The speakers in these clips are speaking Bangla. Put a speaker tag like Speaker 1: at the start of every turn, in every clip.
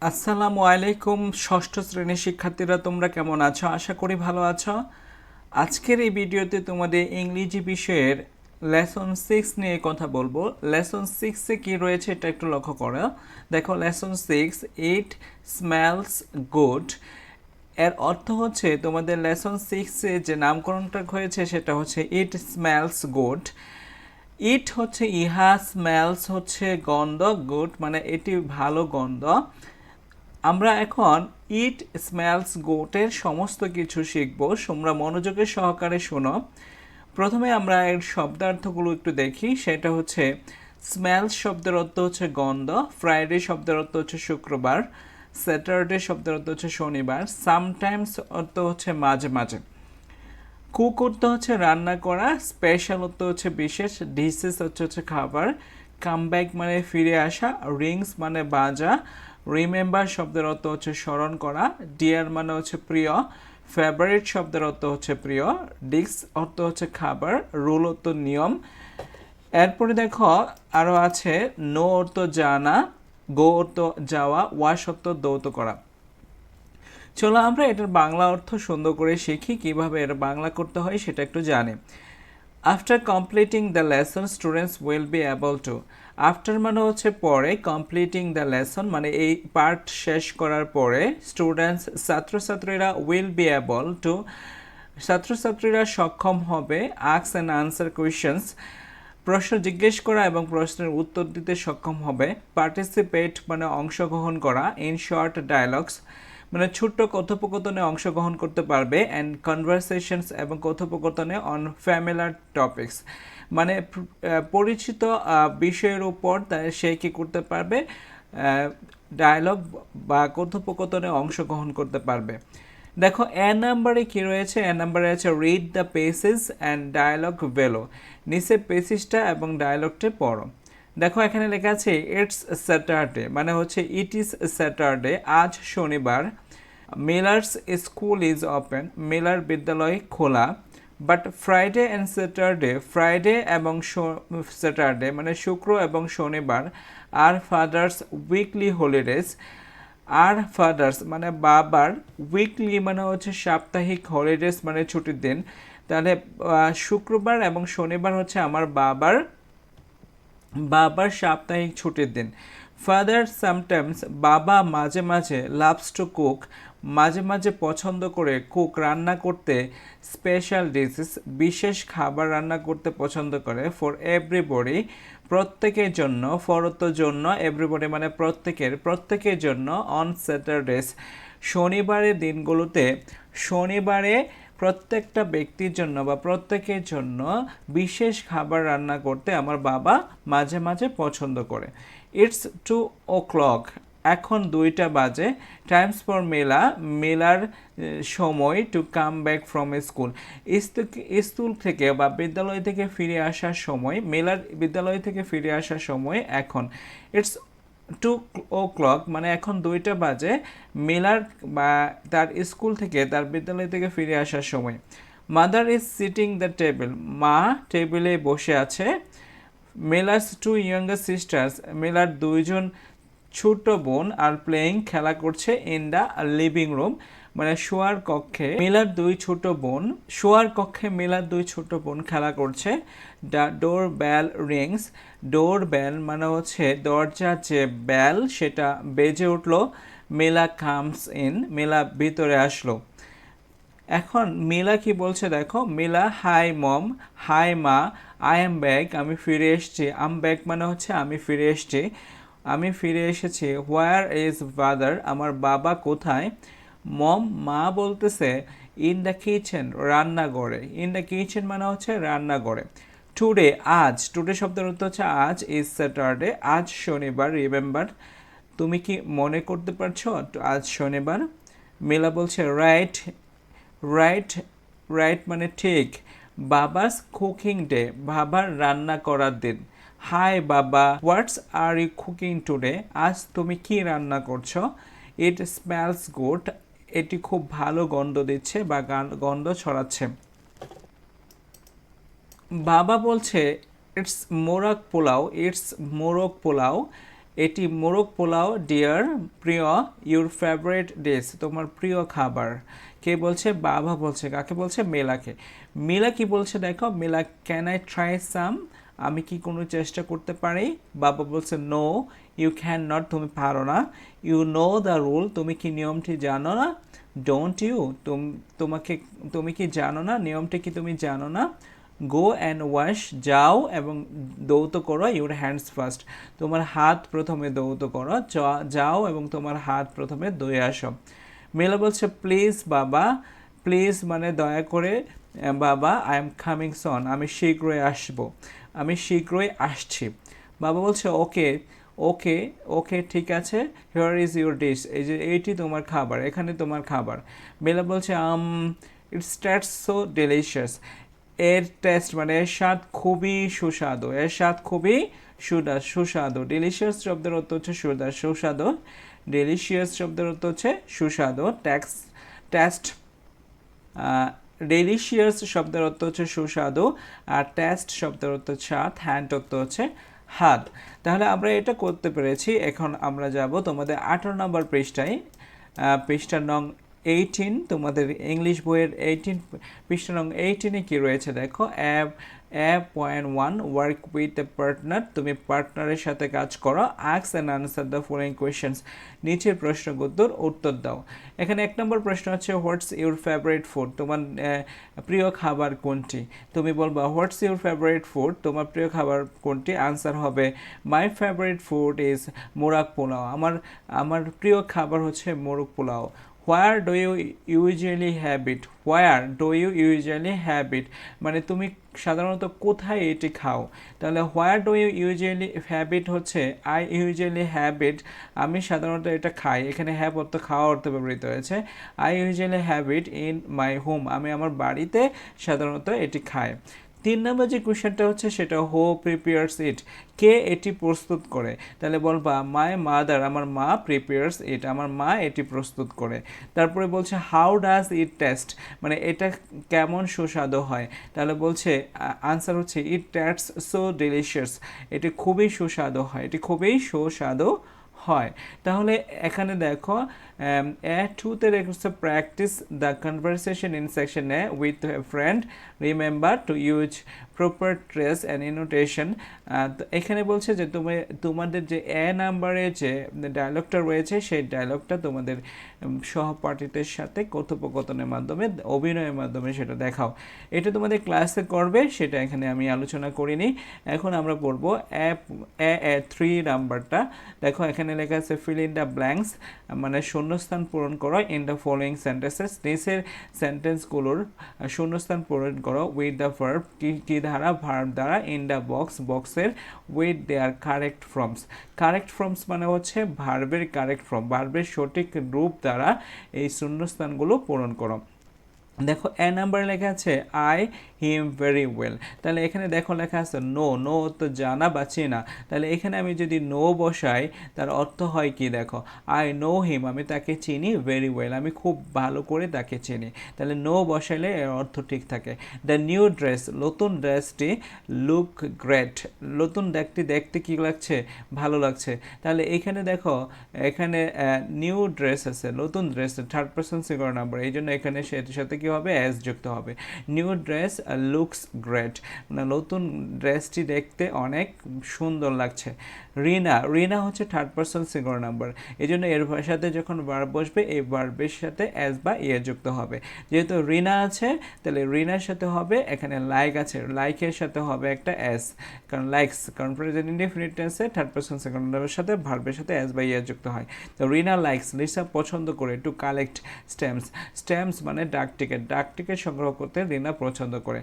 Speaker 1: আসসালামু আলাইকুম ষষ্ঠ শ্রেণীর শিক্ষার্থীরা, তোমরা কেমন আছো? আশা করি ভালো আছো। আজকের এই ভিডিওতে তোমাদের ইংরেজি বিষয়ের লেসন 6 নিয়ে কথা বলবো। লেসন 6-এ কী রয়েছে এটা একটু লক্ষ্য করো। দেখো, লেসন 6, ইট স্মেলস গুড। এর অর্থ হচ্ছে তোমাদের লেসন 6-এ যে নামকরণটা হয়েছে সেটা হচ্ছে ইট স্মেলস গুড। ইট হচ্ছে ইহা, স্মেলস হচ্ছে গন্ধ, গুড মানে এটি ভালো গন্ধ। আমরা এখন ইট স্মেলস গুডের সমস্ত কিছু শিখব। তোমরা মনোযোগের সহকারে শোনো। প্রথমে আমরা এর শব্দার্থগুলো একটু দেখি। সেটা হচ্ছে স্মেলস শব্দের অর্থ হচ্ছে গন্ধ, ফ্রাইডে শব্দের অর্থ হচ্ছে শুক্রবার, স্যাটারডে শব্দের অর্থ হচ্ছে শনিবার, সামটাইমস অর্থ হচ্ছে মাঝে মাঝে, কুক অর্থ হচ্ছে রান্না করা, স্পেশাল অর্থ হচ্ছে বিশেষ, ডিশেস হচ্ছে খাবার, কামব্যাক মানে ফিরে আসা, রিংস মানে বাজা, রিমেম্বার শব্দের অর্থ হচ্ছে স্মরণ করা, ডিয়ার মানে হচ্ছে প্রিয়, ফেভারিট শব্দের অর্থ হচ্ছে প্রিয়, ডিক্স অর্থ হচ্ছে খাবার, রুল অর্থ নিয়ম। এরপরে দেখো আরও আছে নো অর্থ জানা, গো অর্থ যাওয়া, ওয়াশ অর্থ দৌত করা। চলো আমরা এটার বাংলা অর্থ সুন্দর করে শিখি, কিভাবে এটা বাংলা করতে হয় সেটা একটু জানি। After completing the lesson students will be able to. After মানে হচ্ছে পরে, কমপ্লিটিং দ্য লেসন মানে এই পার্ট শেষ করার পরে, স্টুডেন্টস ছাত্রছাত্রীরা উইল বি এবল টু ছাত্রছাত্রীরা সক্ষম হবে আস্ক অ্যান্ড আনসার কোয়েশ্চেন্স প্রশ্ন জিজ্ঞেস করা এবং প্রশ্নের উত্তর দিতে সক্ষম হবে। পার্টিসিপেট মানে অংশগ্রহণ করা, ইন শর্ট ডায়ালগস মানে ছোট্ট কথোপকথনে অংশগ্রহণ করতে পারবে, অ্যান্ড কনভারসেশনস এবং কথোপকথনে অন ফ্যামিলার টপিকস মানে পরিচিত বিষয়ের উপর সে কী করতে পারবে, ডায়ালগ বা কথোপকথনে অংশগ্রহণ করতে পারবে। দেখো এ নাম্বারে কী রয়েছে, এ নাম্বারে আছে read the pieces and dialogue ভেলো। নিচে পেসেসটা এবং ডায়ালগটা পড়ো। দেখো এখানে লেখা আছে ইটস স্যাটারডে মানে হচ্ছে ইট ইজ স্যাটারডে, আজ শনিবার। Millers school is open, Miller বিদ্যালয় খোলা। But Friday and Saturday, Friday এবং স্যাটারডে মানে শুক্র এবং শনিবার আর ফাদার্স উইকলি হলিডেজ। আর ফাদার্স মানে বাবার, উইকলি মানে হচ্ছে সাপ্তাহিক, হলিডেজ মানে ছুটির দিন। তাহলে শুক্রবার এবং শনিবার হচ্ছে আমার বাবার বাবার সাপ্তাহিক ছুটির দিন। ফাদার সামটাইমস বাবা মাঝে মাঝে, লাভস টু কুক মাঝে মাঝে পছন্দ করে, কুক রান্না করতে, স্পেশাল ডিশেস বিশেষ খাবার রান্না করতে পছন্দ করে, ফর এভরিবডি প্রত্যেকের জন্য, ফরত জন্য, এভরিবডি মানে প্রত্যেকের জন্য, অন স্যাটারডেস শনিবারের দিনগুলোতে, শনিবারে প্রত্যেকটা ব্যক্তির জন্য বা প্রত্যেকের জন্য বিশেষ খাবার রান্না করতে আমার বাবা মাঝে মাঝে পছন্দ করে। ইটস 2 o'clock এখন 2টা বাজে। টাইমস ফর মেলা মেলার সময়, to come back from school school থেকে বা বিদ্যালয় থেকে ফিরে আসার সময়, মেলার বিদ্যালয় থেকে ফিরে আসার সময় এখন। ইটস 2 o'clock মানে এখন 2টা বাজে, মেলার বা তার স্কুল থেকে তার বিদ্যালয় থেকে ফিরে আসার সময়। Mother is sitting the table মা টেবিলে বসে আছে। মেলার্স 2 younger সিস্টার্স মেলার 2জন ছোট বোন আর প্লেয়িং খেলা করছে, ইন দ্য লিভিং রুম মানে শোয়ার কক্ষে মেলার 2 ছোট বোন খেলা করছে। The door bell rings door bell মানে হচ্ছে দরজার যে বেল সেটা বেজে উঠলো। মেলা কামস ইন মেলা ভিতরে আসলো। এখন মিলা কি বলছে দেখো, মিলা হাই মম, হাই মা, আই এম ব্যাক আমি ফিরে এসেছি, আম ব্যাক মানে হচ্ছে আমি ফিরে এসেছি, আমি ফিরে এসেছি। হোয়ার ইজ ফাদার আমার বাবা কোথায়। মম মা বলতেছে ইন দ্য কিচেন রান্নাঘরে, ইন দ্য কিচেন মানে হচ্ছে রান্নাঘরে। টুডে আজ, টুডে শব্দের অর্থ হচ্ছে আজ, ইজ স্যাটারডে আজ শনিবার, রিমেম্বার তুমি কি মনে করতে পারছো আজ শনিবার। মিলা বলছে রাইট, রাইট রাইট মানে ঠিক। বাবাস কুকিং ডে বাবার রান্না করার দিন। হাই বাবা হোয়াটস আর ইউ কুকিং টুডে আজ তুমি কি রান্না করছো। ইট স্মেলস গুড এটি খুব ভালো গন্ধ দিচ্ছে বা গন্ধ ছড়াচ্ছে। বাবা বলছে ইটস মোরগ পোলাও এটি মোরগ পোলাও ডিয়ার প্রিয় ইউর ফেভারিট ডিশ তোমার প্রিয় খাবার কে বলছে বাবা বলছে কাকে বলছে মেলাকে মিলা কি বলছে দেখো মিলা ক্যান আই ট্রাই সাম আমি কি কোনো চেষ্টা করতে পারি বাবা বলছে নো ইউ ক্যান নট তুমি পারো না ইউ নো দ্য রুল তুমি কি নিয়মটি জানো না ডোন্ট ইউ তোমাকে তুমি কি জানো না নিয়মটি কি তুমি জানো না গো অ্যান্ড ওয়াশ যাও এবং দৌত করো ইউর হ্যান্ডস ফার্স্ট তোমার হাত প্রথমে দৌত করো যাও এবং তোমার হাত প্রথমে ধুয়ে আসো মেলা বলছে প্লিজ বাবা প্লিজ মানে দয়া করে বাবা আই এম কামিং সন আমি শীঘ্রই আসবো আমি শীঘ্রই আসছি বাবা বলছে ওকে ওকে ওকে ঠিক আছে হিয়ার ইজ ইউর ডিশ এই যে এইটি তোমার খাবার এখানে তোমার খাবার মেলা বলছে ইটস টেস্ট সো ডেলিশিয়াস এর টেস্ট মানে এর স্বাদ খুবই সুস্বাদু এর স্বাদ খুবই সুস্বাদু ডেলিশিয়াস শব্দের অর্থ হচ্ছে সুস্বাদু ডেলিশিয়াস শব্দের অর্থ হচ্ছে সুস্বাদু টেস্ট ডেলিশিয়াস শব্দের অর্থ হচ্ছে সুস্বাদু আর টেস্ট শব্দের অর্থ স্বাদ হ্যান্ড অর্থ হচ্ছে হাত তাহলে আমরা এটা করতে পেরেছি এখন আমরা যাব তোমাদের 18 নম্বর পৃষ্ঠায় পৃষ্ঠা নং 18 তোমাদের ইংলিশ বইয়ের 18 পৃষ্ঠা নং 18 কি রয়েছে দেখো A.1 work with a partner তুমি পার্টনারের সাথে কাজ করো ask and answer the following questions নিচের প্রশ্নগুলোর উত্তর দাও এখানে 1 নম্বর প্রশ্ন হচ্ছে হোয়াটস ইউর ফেভারিট ফুড তোমার প্রিয় খাবার কোনটি তুমি বলবা হোয়াটস ইউর ফেভারিট ফুড তোমার প্রিয় খাবার কোনটি আনসার হবে মাই ফেভারিট ফুড ইজ মোরগ পোলাও আমার প্রিয় খাবার হচ্ছে মোরগ পোলাও where do you usually have it where do you usually have it মানে তুমি সাধারণত কোথায় এটি খাও তাহলে where do you usually have it হচ্ছে আই ইউজুয়ালি হ্যাভ ইট আমি সাধারণত এটা খাই এখানে হ্যাভ অর্থ খাওয়া অর্থ ব্যবহৃত হয়েছে I usually have it in my home আমি আমার বাড়িতে সাধারণত এটি খাই 3 নম্বর যে কোয়েশ্চেনটা হচ্ছে সেটা হু প্রিপেয়ার্স ইট কে এটি প্রস্তুত করে তাহলে বলবা মাই মাদার আমার মা প্রিপেয়ার্স ইট আমার মা এটি প্রস্তুত করে তারপরে বলছে হাউ ডাজ ইট টেস্ট মানে এটা কেমন সুস্বাদু হয় তাহলে বলছে আনসার হচ্ছে ইট টেস্ট সো ডেলিশিয়াস এটি খুবই সুস্বাদু হয় এটি খুবই সুস্বাদু হয় তাহলে এখানে দেখো টুতে রেখেছে practise the conversation in section A with friend remember to use proper stress and intonation এখানে বলছে যে তোমাদের যে নাম্বারে যে ডায়লগটা রয়েছে সেই ডায়লগটা তোমাদের সহপাঠীদের সাথে কথোপকথনের মাধ্যমে অভিনয়ের মাধ্যমে সেটা দেখাও এটা তোমাদের ক্লাসে করবে সেটা এখানে আমি আলোচনা করিনি এখন আমরা পড়বো 3 নাম্বারটা দেখো এখানে লেখা আছে ফিল ইন দ্য ব্ল্যাঙ্কস মানে শূন্যস্থান পূরণ করো ইন দ্য ফলোয়িং সেন্টেন্সেস নিচের সেন্টেন্সগুলোর শূন্যস্থান পূরণ করো উইথ দ্য ভার্ব কি দ্বারা ভার্ব দ্বারা ইন দ্য বক্সের উইথ দেয়ার কারেক্ট ফর্মস মানে হচ্ছে ভার্বের কারেক্ট ফর্ম ভার্বের সঠিক রূপ দ্বারা এই শূন্যস্থানগুলো পূরণ করো দেখো নাম্বার লেখা আছে আই হিম ভেরি ওয়েল তাহলে এখানে দেখো লেখা আছে নো তো জানা বা চেনা তাহলে এখানে আমি যদি নো বসাই তার অর্থ হয় কি দেখো আই নো হিম আমি তাকে চিনি ভেরি ওয়েল আমি খুব ভালো করে তাকে চিনি তাহলে নো বসাইলে এর অর্থ ঠিক থাকে দ্য নিউ ড্রেস নতুন ড্রেসটি লুক গ্রেট নতুন দেখতে কি লাগছে ভালো লাগছে তাহলে এখানে দেখো এখানে নিউ ড্রেস আছে নতুন dress 3rd person singular number এই জন্য এখানে সেটির সাথে কি হবে অ্যাজ যুক্ত হবে নিউ ড্রেস লুকস গ্রেট মানে নতুন ড্রেসটি দেখতে অনেক সুন্দর লাগছে রিনা হচ্ছে 3rd person singular নাম্বার এই জন্য এর সাথে যখন ভার্ব বসবে এই ভার্বের সাথে অ্যাজ বা যুক্ত হবে যেহেতু রিনা আছে তাহলে রিনার সাথে হবে এখানে লাইক আছে লাইকের সাথে হবে একটা অ্যাজ কারণ লাইকস কারণ প্রেজেন্ট ইনডেফিনিট টেন্সে 3rd person singular নাম্বারের সাথে ভার্বের সাথে অ্যাজ বা যুক্ত হয় তো রিনা লাইকস লিসা পছন্দ করে টু কালেক্ট স্ট্যাম্পস মানে ডাক টিকিট সংগ্রহ করতে রিনা পছন্দ করে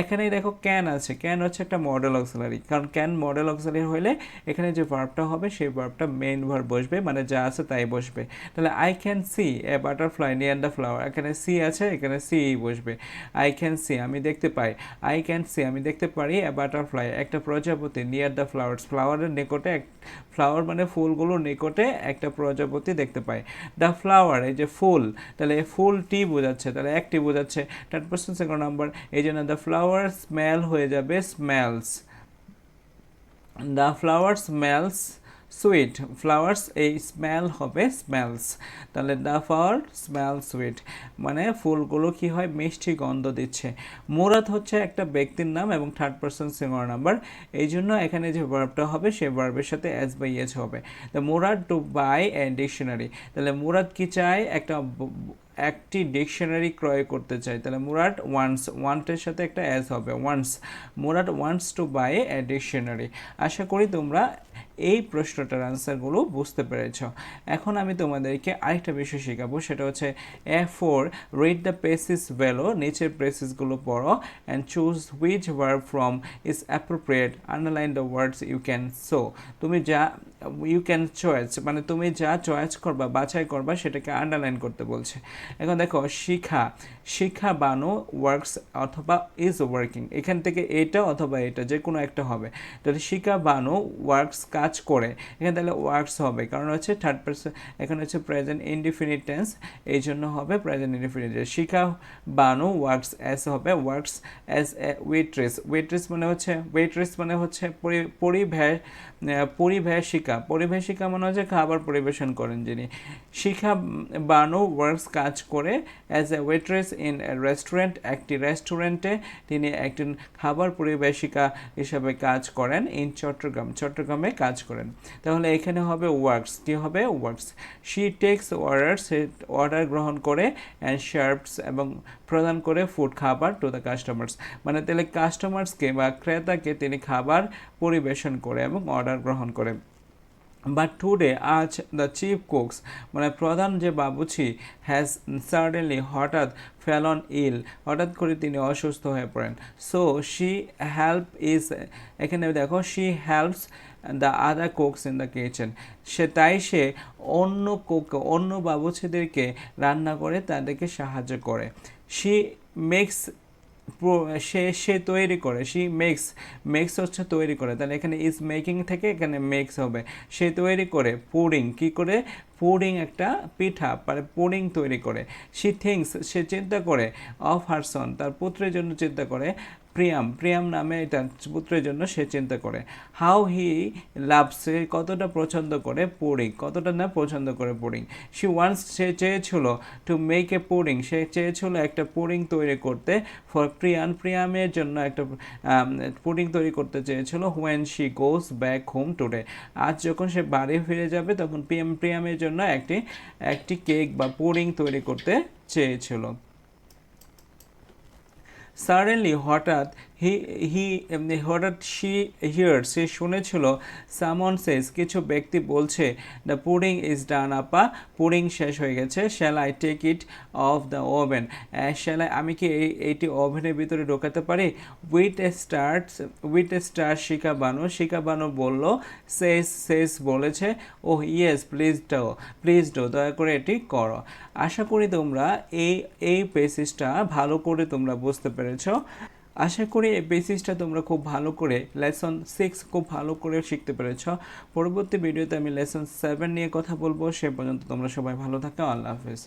Speaker 1: এখানেই দেখো ক্যান আছে ক্যান হচ্ছে একটা মডেল অক্সিলারি কারণ ক্যান মডেল অক্সিলারি হলে এখানে যে ভার্বটা হবে সেই ভার্বটা মেইন ভার্ব বসবে মানে যা আছে তাই বসবে তাহলে I can see A butterfly near the flower এখানে সি আছে এখানে সি বসবে আই ক্যান সি আমি দেখতে পাই আই ক্যান সি আমি দেখতে পারি এ বাটারফ্লাই একটা প্রজাপতি নিয়ার দ্য ফ্লাওয়ার্স ফ্লাওয়ারের নিকটে ফ্লাওয়ার মানে ফুলগুলোর নিকটে একটা প্রজাপতি দেখতে পাই দ্য ফ্লাওয়ার এই যে ফুল তাহলে ফুলটি বোঝাচ্ছে তাহলে একটি বোঝাচ্ছে 3rd person singular নাম্বার এই জন্য দ্য ফ্লাওয়ার স্মেল হয়ে যাবে smells the flower sweet flowers, এই স্মেল হবে স্মেলস, তাহলে দ্য ফ্লাওয়ার স্মেল সুইট, মানে ফুলগুলো কি হয় মিষ্টি গন্ধ দিচ্ছে। মুরাদ হচ্ছে একটা ব্যক্তির নাম এবং থার্ড পারসন সিঙ্গুলার নাম্বার, এই জন্য এখানে যে ভার্বটা হবে সেই ভার্বের সাথে অ্যাজ বা ইয়েজ হবে। তো Murad to buy a dictionary, তাহলে মুরাদ কি চায়, একটি ডিকশনারি ক্রয় করতে চাই, তাহলে মুরাদ ওয়ান্টের সাথে একটা অ্যাজ হবে wants, Murad wants to buy a dictionary. আশা করি তোমরা এই প্রশ্নটার আনসারগুলো বুঝতে পেরেছ। এখন আমি তোমাদেরকে আরেকটা বিষয় শেখাবো, সেটা হচ্ছে A4 রিড দ্য পেসিস ভ্যালো, নিচের পেসিসগুলো পড়ো and choose which verb form is appropriate, underline the words you can so, তুমি যা ইউ ক্যান চয়েস মানে তুমি যা চয়েস করবা বাছাই করবা সেটাকে আন্ডারলাইন করতে বলছে। এখন দেখো শিখা বানু ওয়ার্কস অথবা ইজ ওয়ার্কিং, এখান থেকে এটা অথবা এটা যে কোনো একটা হবে, তাহলে শিখা বানু ওয়ার্কস কাজ করে, এখানে তাহলে ওয়ার্কস হবে কারণ হচ্ছে থার্ড পারসন, এখানে হচ্ছে প্রেজেন্ট ইনডিফিনিট টেন্স, এই জন্য হবে প্রেজেন্ট ইনডিফিনিট টেন্স। শিখা বানু ওয়ার্কস অ্যাজ হবে ওয়ার্কস অ্যাজ এ ওয়েট্রেস মানে হচ্ছে পরিবেশিকা মানে হচ্ছে খাবার পরিবেশন করেন যিনি। শিখা বানু ওয়ার্কস কাজ করে as a waitress in a restaurant, একটি রেস্টুরেন্টে তিনি একজন খাবার পরিবেশিকা হিসাবে কাজ করেন। ইন চট্টগ্রামে কাজ করেন, তাহলে এখানে হবে ওয়ার্কস, কি হবে works. She text order, say order গ্রহণ করে, অ্যান্ড সার্ভস এবং প্রদান করে ফুড খাবার টু দ্য কাস্টমার্স, মানে তাহলে কাস্টমার্সকে বা ক্রেতাকে তিনি খাবার পরিবেশন করে এবং অর্ডার গ্রহণ করে। বাট টুডে আজ দ্য চিফ কুকস মানে প্রধান যে বাবুর্চি হ্যাজ সাডেনলি হঠাৎ ফেলন ইল, হঠাৎ করে তিনি অসুস্থ হয়ে পড়েন। সো শি হেল্প ইজ, এখানে দেখো she helps the other cooks in the kitchen, সে অন্য বাবুর্চিদেরকে রান্না করে তাদেরকে সাহায্য করে। শি মেক্স, সে তৈরি করে, শি মেক্স হচ্ছে তৈরি করে, তাহলে এখানে ইজ মেকিং থেকে এখানে মেক্স হবে। সে তৈরি করে পুডিং, কি করে পুডিং একটা পিঠা মানে পুডিং তৈরি করে। শি থিংস, সে চিন্তা করে অফ হার সন, তার পুত্রের জন্য চিন্তা করে। প্রিয়াম নামে এটা পুত্রের জন্য সে চিন্তা করে। হাউ হি লাভস, সে কতটা পছন্দ করে পুডিং, শি ওয়ান্টস, সে চেয়েছিল টু মেক এ পুডিং, সে চেয়েছিল একটা পুডিং তৈরি করতে। ফর প্রিয়ামের জন্য একটা পুডিং তৈরি করতে চেয়েছিল। When she goes back home today, আজ যখন সে বাড়ি ফিরে যাবে তখন প্রিয়ামের জন্য একটি কেক বা পুডিং তৈরি করতে চেয়েছিল। সাডেনলি হঠাৎ সে শুনেছিল সামন সেজ, কিছু ব্যক্তি বলছে দ্য পুডিং ইজ ডান আপা, পুডিং শেষ হয়ে গেছে। Shall I take it off the oven, আমি কি এইটি ওভেনের ভিতরে ঢোকাতে পারি। With a star Shikha Banu বলল। সেজ বলেছে। ওহ ইয়েস প্লিজ ডো, দয়া করে এটি করো। আশা করি তোমরা এই পেসেজটা ভালো করে তোমরা বুঝতে পেরেছো। আশা করি এই বেসিসটা তোমরা খুব ভালো করে লেসন 6 খুব ভালো করে শিখতে পেরেছ। পরবর্তী ভিডিওতে আমি লেসন 7 নিয়ে কথা বলবো। সে পর্যন্ত তোমরা সবাই ভালো থাকো। আল্লাহ হাফেজ।